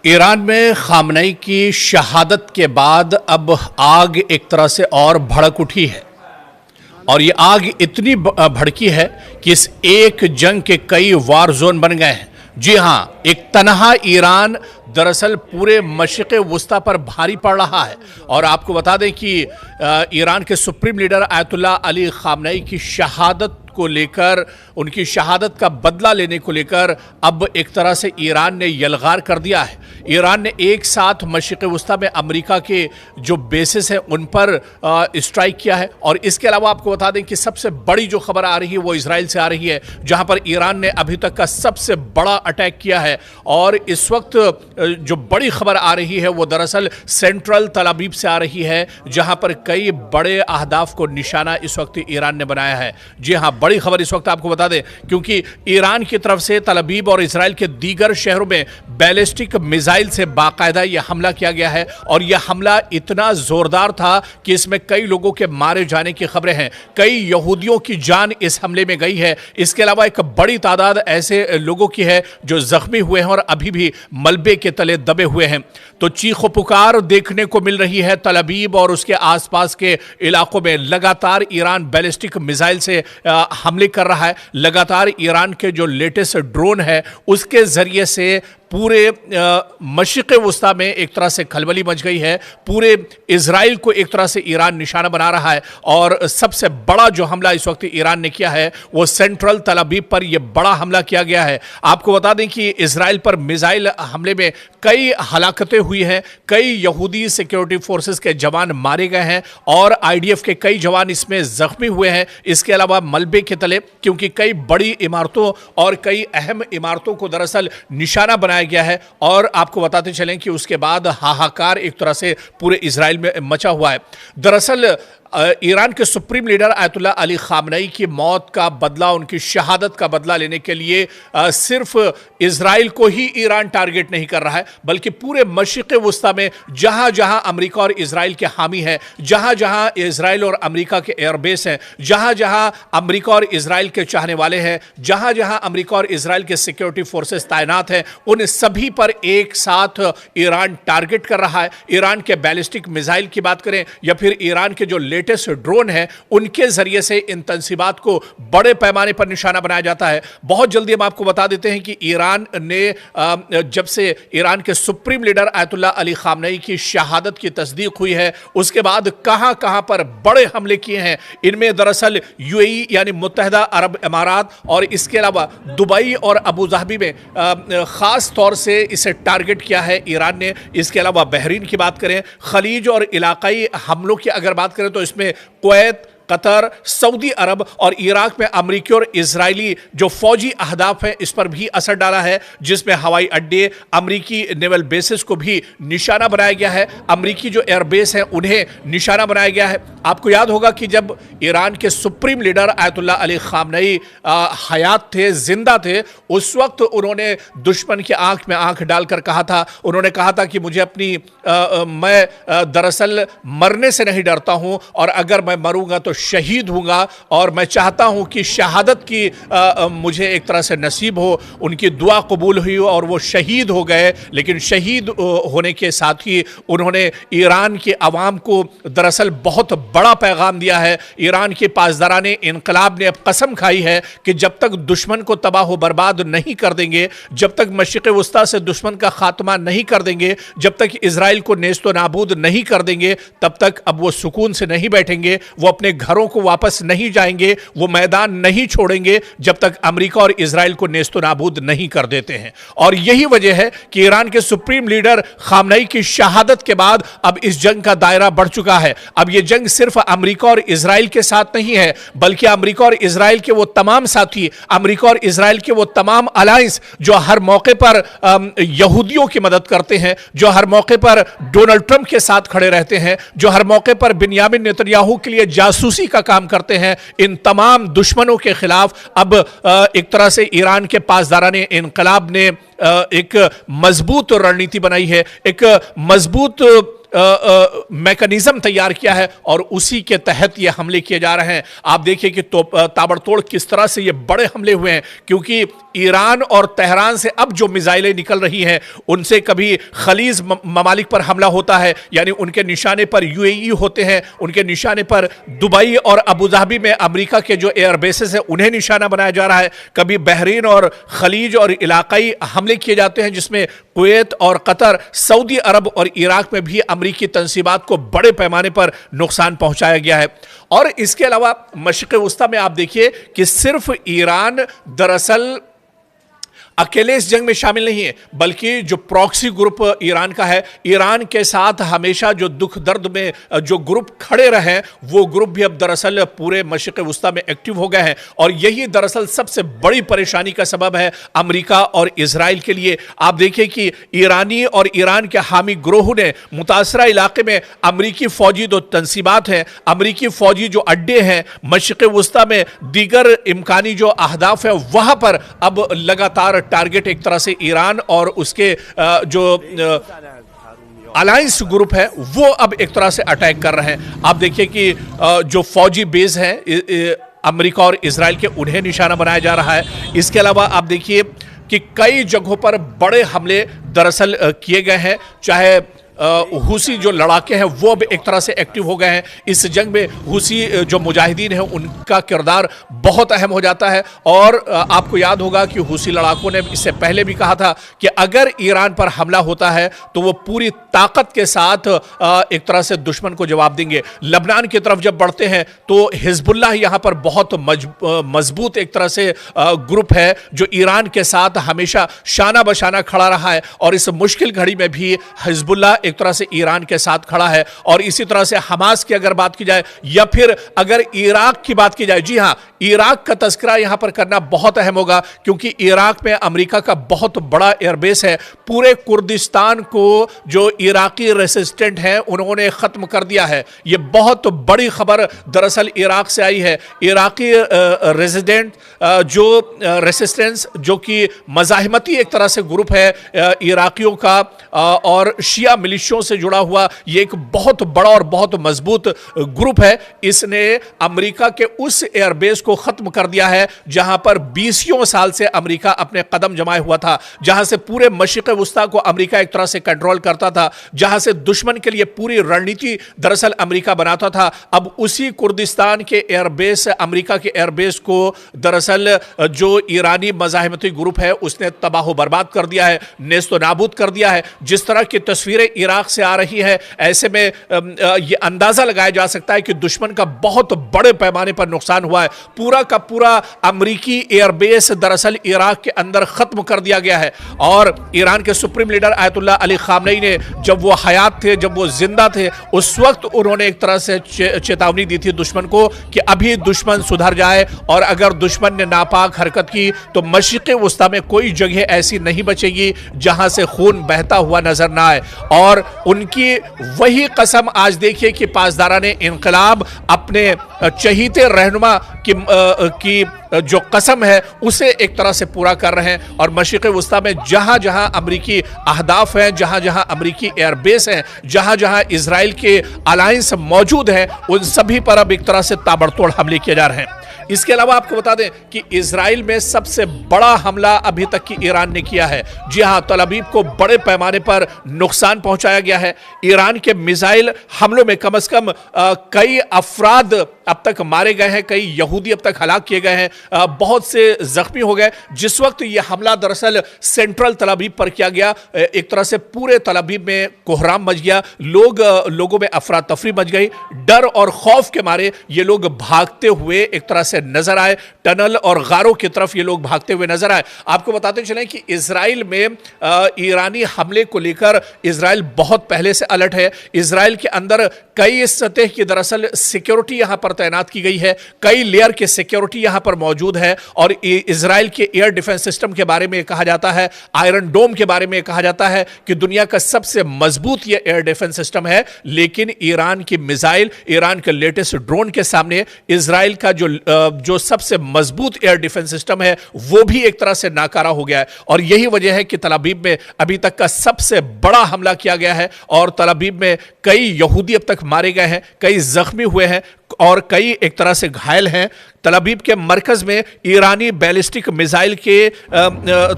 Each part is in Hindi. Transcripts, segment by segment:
ईरान में खामनेई की शहादत के बाद अब आग एक तरह से और भड़क उठी है और ये आग इतनी भड़की है कि इस एक जंग के कई वार जोन बन गए हैं। जी हाँ, एक तनहा ईरान दरअसल पूरे मशरिक़ वुस्ता पर भारी पड़ रहा है। और आपको बता दें कि ईरान के supreme leader Ayatollah Ali Khamenei की शहादत को लेकर, उनकी शहादत का बदला लेने को लेकर अब एक तरह से ईरान ने यलगार कर दिया है। ईरान ने एक साथ मशरिक़ वुस्ता में अमेरिका के जो बेसिस हैं उन पर स्ट्राइक किया है। और इसके अलावा आपको बता दें कि सबसे बड़ी जो खबर आ रही है वो इजराइल से आ रही है, जहां पर ईरान ने अभी तक का सबसे बड़ा अटैक किया है। और इस वक्त जो बड़ी खबर आ रही है वो दरअसल सेंट्रल तल अवीव से आ रही है, जहां पर कई बड़े अहदाफ को निशाना इस वक्त ईरान ने बनाया है। जी हाँ, बड़ी खबर इस वक्त आपको बता दें, क्योंकि ईरान की तरफ से तल अवीव और इजराइल के दीगर शहरों में बैलिस्टिक मिसाइल से बाकायदा यह हमला किया गया है। और यह हमला इतना जोरदार था कि इसमें कई लोगों के मारे जाने की खबरें हैं, कई यहूदियों की जान इस हमले में गई है। इसके अलावा एक बड़ी तादाद ऐसे लोगों की है जो जख्मी हुए हैं और अभी भी मलबे के तले दबे हुए हैं। तो चीखो पुकार देखने को मिल रही है तल अवीव और उसके आसपास के इलाकों में। लगातार ईरान बैलिस्टिक मिसाइल से हमले कर रहा है। लगातार ईरान के जो लेटेस्ट ड्रोन है उसके जरिए से पूरे मशरिक़ वुस्ता में एक तरह से खलबली मच गई है। पूरे इजराइल को एक तरह से ईरान निशाना बना रहा है। और सबसे बड़ा जो हमला इस वक्त ईरान ने किया है वो सेंट्रल तल अवीव पर यह बड़ा हमला किया गया है। आपको बता दें कि इजराइल पर मिसाइल हमले में कई हलाकतें हुई हैं, कई यहूदी सिक्योरिटी फोर्सेस के जवान मारे गए हैं और आईडीएफ के कई जवान इसमें जख्मी हुए हैं। इसके अलावा मलबे के तले, क्योंकि कई बड़ी इमारतों और कई अहम इमारतों को दरअसल निशाना बनाया गया है। और आपको बताते चलें कि उसके बाद हाहाकार एक तरह से पूरे इजराइल में मचा हुआ है। दरअसल ईरान के supreme leader Ayatollah Ali Khamenei की मौत का बदला, उनकी शहादत का बदला लेने के लिए सिर्फ इजराइल को ही ईरान टारगेट नहीं कर रहा है, बल्कि पूरे मशरिक़ वुस्ता में जहां जहां अमेरिका और इजराइल के हामी हैं, जहां जहां इजराइल और अमेरिका के एयरबेस हैं, जहां जहां अमेरिका और इजराइल के चाहने वाले हैं, जहां जहां अमेरिका और इजराइल के सिक्योरिटी फोर्सेस तैनात हैं, उन सभी पर एक साथ ईरान टारगेट कर रहा है। ईरान के बैलिस्टिक मिसाइल की बात करें या फिर ईरान के जो लेटेस्ट ड्रोन है उनके जरिए से इन तंसीबात को बड़े पैमाने पर निशाना बनाया जाता है। बहुत जल्दी हम आपको बता देते हैं कि ईरान ने जब से ईरान के supreme leader Ayatollah Ali Khamenei की शहादत की तस्दीक हुई है उसके बाद कहां कहां पर बड़े हमले किए हैं। इनमें दरअसल यूएई यानी मुत्तहिदा अरब इमारात और इसके अलावा दुबई और अबू धाबी में खास तौर से इसे टारगेट किया है ईरान ने। इसके अलावा बहरीन की बात करें, खलीज और इलाकाई हमलों की अगर बात करें तो इसमें कुवैत, कतर, सऊदी अरब और इराक में अमरीकी और इजरायली जो फौजी अहदाफ हैं इस पर भी असर डाला है, जिसमें हवाई अड्डे, अमरीकी नेवल बेसिस को भी निशाना बनाया गया है। अमरीकी जो एयरबेस हैं उन्हें निशाना बनाया गया है। आपको याद होगा कि जब ईरान के supreme leader Ayatollah Ali Khamenei हयात थे, जिंदा थे, उस वक्त उन्होंने दुश्मन की आंख में आंख डालकर कहा था, उन्होंने कहा था कि मुझे मैं दरअसल मरने से नहीं डरता हूं और अगर मैं मरूंगा तो शहीद हूंगा और मैं चाहता हूं कि शहादत की मुझे एक तरह से नसीब हो। उनकी दुआ कबूल हुई और वो शहीद हो गए। लेकिन शहीद होने के साथ ही उन्होंने ईरान के अवाम को दरअसल बहुत बड़ा पैगाम दिया है। ईरान के पासदाराने इनकलाब ने अब कसम खाई है कि जब तक दुश्मन को तबाह बर्बाद नहीं कर देंगे, जब तक मशरिक़ वुस्ता से दुश्मन का खात्मा नहीं कर देंगे, जब तक इजराइल को नेस्तो नाबूद नहीं कर देंगे, तब तक अब वो सुकून से नहीं बैठेंगे, वो अपने घरों को वापस नहीं जाएंगे, वो मैदान नहीं छोड़ेंगे जब तक अमेरिका और इजराइल को नेस्तो नाबूद नहीं कर देते हैं। और यही वजह है कि ईरान के सुप्रीम लीडर खामनेई की शहादत के बाद अब इस जंग का दायरा बढ़ चुका है। अब यह जंग सिर्फ अमेरिका और इजराइल के साथ नहीं है, बल्कि अमेरिका और इजराइल के वो तमाम साथी, अमेरिका और इजराइल के वो तमाम अलायंस जो हर मौके पर यहूदियों की मदद करते हैं, जो हर मौके पर डोनाल्ड ट्रंप के साथ खड़े रहते हैं, जो हर मौके पर बिन्यामिन नेतन्याहू के लिए जासूसी का काम करते हैं, इन तमाम दुश्मनों के खिलाफ अब एक तरह से ईरान के पासदाराने इनकलाब ने एक मजबूत रणनीति बनाई है, एक मजबूत मैकेनिज्म तैयार किया है और उसी के तहत ये हमले किए जा रहे हैं। आप देखिए कि ताबड़तोड़ किस तरह से ये बड़े हमले हुए हैं, क्योंकि ईरान और तेहरान से अब जो मिसाइलें निकल रही हैं उनसे कभी खलीज ममालिक पर हमला होता है, यानी उनके निशाने पर यूएई होते हैं, उनके निशाने पर दुबई और अबू धाबी में अमेरिका के जो एयरबेसेस हैं उन्हें निशाना बनाया जा रहा है। कभी बहरीन और खलीज और इलाकाई हमले किए जाते हैं, जिसमें कुवैत और कतर, सऊदी अरब और इराक में भी अमेरिकी तंसीबात को बड़े पैमाने पर नुकसान पहुंचाया गया है। और इसके अलावा मशरिक़ वस्ता में आप देखिए कि सिर्फ ईरान दरअसल अकेले इस जंग में शामिल नहीं है, बल्कि जो प्रॉक्सी ग्रुप ईरान का है, ईरान के साथ हमेशा जो दुख दर्द में जो ग्रुप खड़े रहे, वो ग्रुप भी अब दरअसल पूरे मशरिक़ वस्ता में एक्टिव हो गए हैं। और यही दरअसल सबसे बड़ी परेशानी का सबब है अमेरिका और इजराइल के लिए। आप देखिए कि ईरानी और ईरान के हामी ग्रोह ने मुतासरा इलाके में अमेरिकी फौजी जो तंसीबात हैं, अमेरिकी फौजी जो अड्डे हैं, मशरिक़ वस्ता में दीगर इम्कानी जो अहदाफ है, वहां पर अब लगातार टारगेट एक तरह से ईरान और उसके जो अलायंस ग्रुप है वो अब एक तरह से अटैक कर रहे हैं। आप देखिए कि जो फौजी बेस हैं अमेरिका और इजराइल के, उन्हें निशाना बनाया जा रहा है। इसके अलावा आप देखिए कि कई जगहों पर बड़े हमले दरअसल किए गए हैं। चाहे हुसी जो लड़ाके हैं वो अब एक तरह से एक्टिव हो गए हैं इस जंग में। हुसी जो मुजाहिदीन हैं उनका किरदार बहुत अहम हो जाता है। और आपको याद होगा कि हुसी लड़ाकों ने इससे पहले भी कहा था कि अगर ईरान पर हमला होता है तो वो पूरी ताकत के साथ एक तरह से दुश्मन को जवाब देंगे। लबनान की तरफ जब बढ़ते हैं तो हिजबुल्लाह यहाँ पर बहुत मजबूत एक तरह से ग्रुप है जो ईरान के साथ हमेशा शाना बशाना खड़ा रहा है। और इस मुश्किल घड़ी में भी हिजबुल्लाह एक तरह से ईरान के साथ खड़ा है। और इसी तरह से हमास की अगर बात की जाए या फिर अगर इराक की बात की जाए, जी हां, इराक का तस्करा यहां पर करना बहुत अहम होगा, क्योंकि इराक में अमेरिका का बहुत बड़ा एयरबेस है। पूरे कुर्दिस्तान को जो इराकी रेसिस्टेंट हैं उन्होंने खत्म कर दिया है। यह बहुत बड़ी खबर दरअसल इराक से आई है। इराकी रेजिडेंट जो रेसिस्टेंस, जो कि मज़ाहिमती एक तरह से ग्रुप है इराकियों का और शिया मिलिशियों से जुड़ा हुआ, ये एक बहुत बड़ा और बहुत मजबूत ग्रुप है। इसने अमेरिका के उस एयरबेस को खत्म कर दिया है जहां पर 20 साल से अमेरिका अपने कदम जमाए हुआ था, जहां से पूरे मशरिक़ वस्ता को अमेरिका एक तरह से कंट्रोल करता था, जहां से दुश्मन के लिए पूरी रणनीति दरअसल अमेरिका बनाता था। अब उसी कुर्दिस्तान के एयरबेस, अमेरिका के एयरबेस को दरअसल जो ईरानी मज़ाहिमती ग्रुप है उसने तबाह बर्बाद कर दिया है, नेस्तो नाबूद कर दिया है। जिस तरह की तस्वीरें इराक से आ रही है, ऐसे में यह अंदाजा लगाया जा सकता है कि दुश्मन का बहुत बड़े पैमाने पर नुकसान हुआ है। पूरा का पूरा अमेरिकी एयरबेस दरअसल इराक के अंदर खत्म कर दिया गया है। और ईरान के supreme leader Ayatollah Ali Khamenei ने जब वो हयात थे, जब वो जिंदा थे, उस वक्त उन्होंने एक तरह से चेतावनी दी थी दुश्मन को कि अभी दुश्मन सुधर जाए, और अगर दुश्मन ने नापाक हरकत की तो मशरिक़ वस्ता में कोई जगह ऐसी नहीं बचेगी जहां से खून बहता हुआ नजर ना आए। और उनकी वही कसम आज देखिए कि पासदारा ने इनकलाब अपने चहीते रहनुमा की जो कसम है उसे एक तरह से पूरा कर रहे हैं। और मशरिक़ वस्ता में जहां जहां अमेरिकी अहदाफ हैं, जहां जहां अमेरिकी एयरबेस हैं, जहां जहां इजराइल के अलायंस मौजूद हैं, उन सभी पर अब एक तरह से ताबड़तोड़ हमले किए जा रहे हैं। इसके अलावा आपको बता दें कि इजराइल में सबसे बड़ा हमला अभी तक की ईरान ने किया है। जी हां, तल अवीव को बड़े पैमाने पर नुकसान पहुंचाया गया है। ईरान के मिसाइल हमलों में कम से कम कई अफराद अब तक मारे गए हैं, कई यहूदी अब तक हलाक किए गए हैं, बहुत से जख्मी हो गए। जिस वक्त यह हमला दरअसल सेंट्रल तल अवीव पर किया गया, एक तरह से पूरे तल अवीव में कोहराम मच गया, लोगों में अफरा तफरी मच गई। डर और खौफ के मारे ये लोग भागते हुए एक तरह से नजर आए, टनल और गारों की तरफ ये लोग भागते हुए नजर आए। आपको बताते चलें कि इजराइल में ईरानी हमले को लेकर इजराइल बहुत पहले से अलर्ट है। इजराइल के अंदर कई सतह की दरअसल सिक्योरिटी यहां पर तैनात की गई है, कई लेयर की सिक्योरिटी यहां पर मौजूद है। और इजराइल के एयर डिफेंस सिस्टम के बारे में कहा जाता है, आयरन डोम के बारे में कहा जाता है कि दुनिया का सबसे मजबूत यह एयर डिफेंस सिस्टम है। लेकिन ईरान की मिसाइल, ईरान के लेटेस्ट ड्रोन के सामने इजराइल का जो सबसे मजबूत एयर डिफेंस सिस्टम है वो भी एक तरह से नाकारा हो गया है। और यही वजह है कि तल अवीव में अभी तक का सबसे बड़ा हमला किया गया है और तल अवीव में कई यहूदी अब तक मारे गए हैं, कई जख्मी हुए हैं और कई एक तरह से घायल हैं। तल अवीव के मरकज में ईरानी बैलिस्टिक मिसाइल के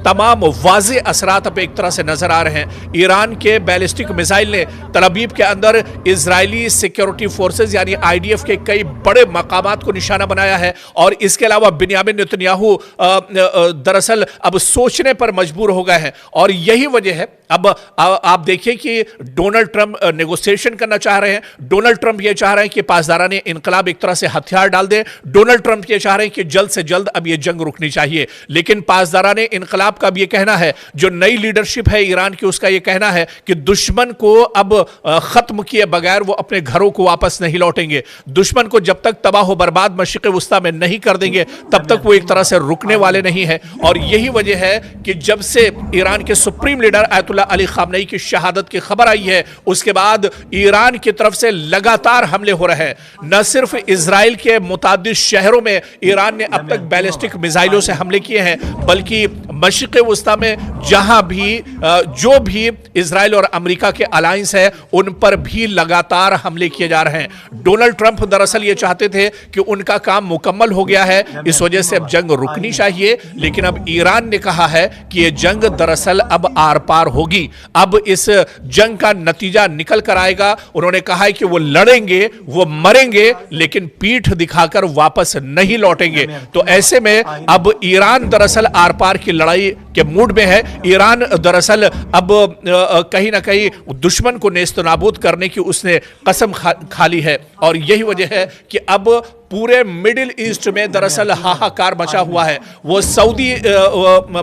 तमाम वाज़े असरात अब एक तरह से नजर आ रहे हैं। ईरान के बैलिस्टिक मिसाइल ने तल अवीव के अंदर इजरायली सिक्योरिटी फोर्सेस यानी आईडीएफ के कई बड़े मकामात को निशाना बनाया है। और इसके अलावा बिन्यामिन नेतन्याहू दरअसल अब सोचने पर मजबूर हो गए हैं और यही वजह है। अब आप देखिए कि डोनाल्ड ट्रंप नेगोशिएशन करना चाह रहे हैं। डोनाल्ड ट्रंप ये चाह रहे हैं कि पासदाराने इनकलाब एक तरह से हथियार डाल दें। डोनाल्ड ट्रंप ये चाह रहे हैं कि जल्द से जल्द अब ये जंग रुकनी चाहिए। लेकिन पासदाराने इनकलाब का भी ये कहना है, जो नई लीडरशिप है ईरान की, उसका ये कहना है कि दुश्मन को अब खत्म किए बगैर वो अपने घरों को वापस नहीं लौटेंगे। दुश्मन को जब तक तबाह व बर्बाद मशरिक़ वस्ता में नहीं कर देंगे तब तक वो एक तरह से रुकने वाले नहीं है। और यही वजह है कि जब से ईरान के supreme leader Ayatollah Ali Khamenei की शहादत की खबर आई है उसके बाद ईरान की तरफ से लगातार हमले हो रहे हैं। न सिर्फ इजराइल के मुतादिद शहरों में ईरान ने अब तक बैलिस्टिक मिसाइलों से हमले किए हैं, बल्कि मशरिक़ वस्ता में जहां भी जो भी इजराइल और अमेरिका के अलायंस है उन पर भी लगातार हमले किए जा रहे हैं। डोनाल्ड ट्रंप दरअसल ये चाहते थे कि उनका काम मुकम्मल हो गया है, इस वजह से अब जंग रुकनी चाहिए। लेकिन अब ईरान ने कहा है कि यह जंग दरअसल अब आर पार होगी, अब इस जंग का नतीजा निकल कर आएगा। उन्होंने कहा है कि वो लड़ेंगे, वो मरेंगे, लेकिन पीठ दिखाकर वापस नहीं लौटेंगे। तो ऐसे में अब ईरान दरअसल आर पार की लड़ाई के मूड में है। ईरान दरअसल अब कहीं ना कहीं दुश्मन को नेस्तनाबूद करने की उसने कसम खा ली है। और यही वजह है कि अब पूरे मिडिल ईस्ट में दरअसल हाहाकार मचा हुआ है। वो सऊदी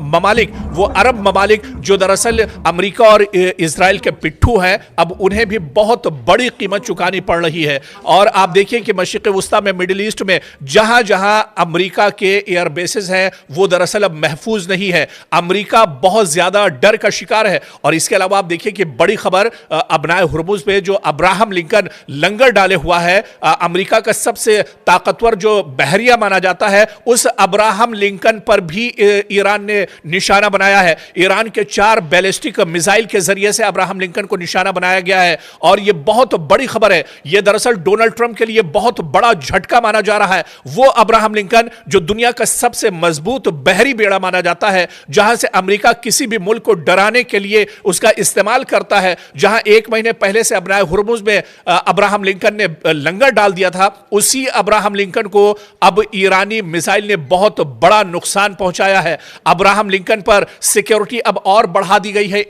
ममालिक, वो अरब ममालिक जो दरअसल अमेरिका और इजराइल के पिट्ठू हैं, अब उन्हें भी बहुत बड़ी कीमत चुकानी पड़ रही है। और आप देखिए कि मशरिक़ वस्ता में, मिडिल ईस्ट में जहां जहां अमेरिका के एयर बेसेस हैं वो दरअसल अब महफूज नहीं है। अमेरिका बहुत ज्यादा डर का शिकार है। और इसके अलावा आप देखिए कि बड़ी खबर अबनाए हुर्मुज पे जो अब्राहम लिंकन लंगर डाले हुआ है, अमेरिका का सबसे ताकतवर जो बहरिया माना जाता है, उस अब्राहम लिंकन पर भी ईरान ने निशाना बनाया है। ईरान के 4 बैलिस्टिक मिसाइल के जरिए से अब्राहम लिंकन को निशाना बनाया गया है। और यह बहुत बड़ी खबर है। यह दरअसल डोनाल्ड ट्रंप के लिए बहुत बड़ा झटका माना जा रहा है। वो अब्राहम लिंकन जो दुनिया का सबसे मजबूत बहरी बेड़ा माना जाता है, जहां से अमेरिका किसी भी मुल्क को डराने के लिए उसका इस्तेमाल करता है, जहां 1 महीने पहले से अबनाए हुर्मुज में अब्राहम लिंकन ने लंगर डाल दिया था, उसी अब्राहम लिंकन को अब ईरानी मिसाइल ने बहुत बड़ा नुकसान पहुंचाया है। अब्राहम लिंकन पर सिक्योरिटी अब और बढ़ा दी गई है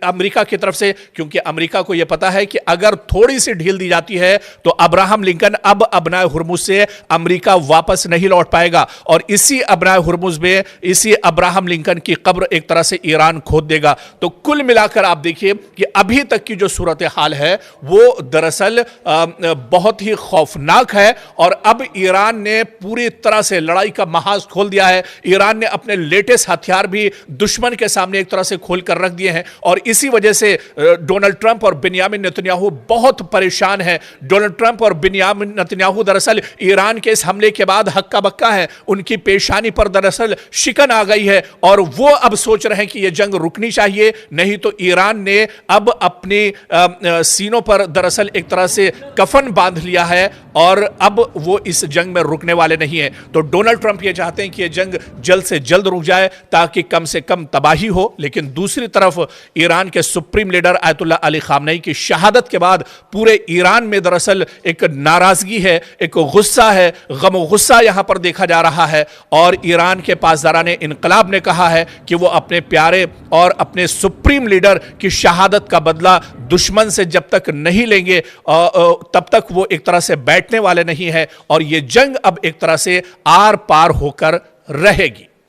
अमेरिका की तरफ से, क्योंकि अमेरिका को यह पता है कि अगर थोड़ी सी ढील दी जाती है तो अब्राहम लिंकन अब अबनाए हुर्मुज से अमेरिका वापस नहीं लौट पाएगा। और इसी अबनाए हुर्मुज में इसी अब्राहम लिंकन की कब्र एक तरह से ईरान खोद देगा। तो कुल मिलाकर आप देखिए कि अभी तक की जो सूरत हाल है वो दरअसल बहुत ही खौफनाक है। और अब ईरान ने पूरी तरह से लड़ाई का महाज खोल दिया है। ईरान ने अपने लेटेस्ट हथियार भी दुश्मन के सामने एक तरह से खोल कर रख दिए हैं। और इसी वजह से डोनाल्ड ट्रंप और बिन्यामिन नेतन्याहू बहुत परेशान है। डोनाल्ड ट्रंप और बिन्यामिन नेतन्याहू दरअसल ईरान के इस हमले के बाद हक्का बक्का है। उनकी पेशानी पर दरअसल शिकन आ गई है और वो अब सोच रहे हैं कि यह जंग रुकनी चाहिए, नहीं तो ईरान ने अब अपने सीनों पर दरअसल एक तरह से कफन बांध लिया है और अब वो इस जंग में रुकने वाले नहीं है। तो डोनाल्ड ट्रंप ये चाहते हैं कि यह जंग जल्द से जल्द रुक जाए ताकि कम से कम तबाही हो। लेकिन दूसरी तरफ ईरान के supreme leader Ayatollah Ali Khamenei की शहादत के बाद पूरे ईरान में दरअसल एक नाराजगी है, एक गुस्सा है, गम गुस्सा यहां पर देखा जा रहा है। और ईरान के पासदाराने इनकलाब ने कहा है कि वो अपने प्यारे और अपने सुप्रीम लीडर की शहादत का बदला दुश्मन से जब तक नहीं लेंगे तब तक वो एक तरह से बैठने वाले नहीं है। और ये जंग अब एक तरह से आर पार होकर रहेगी।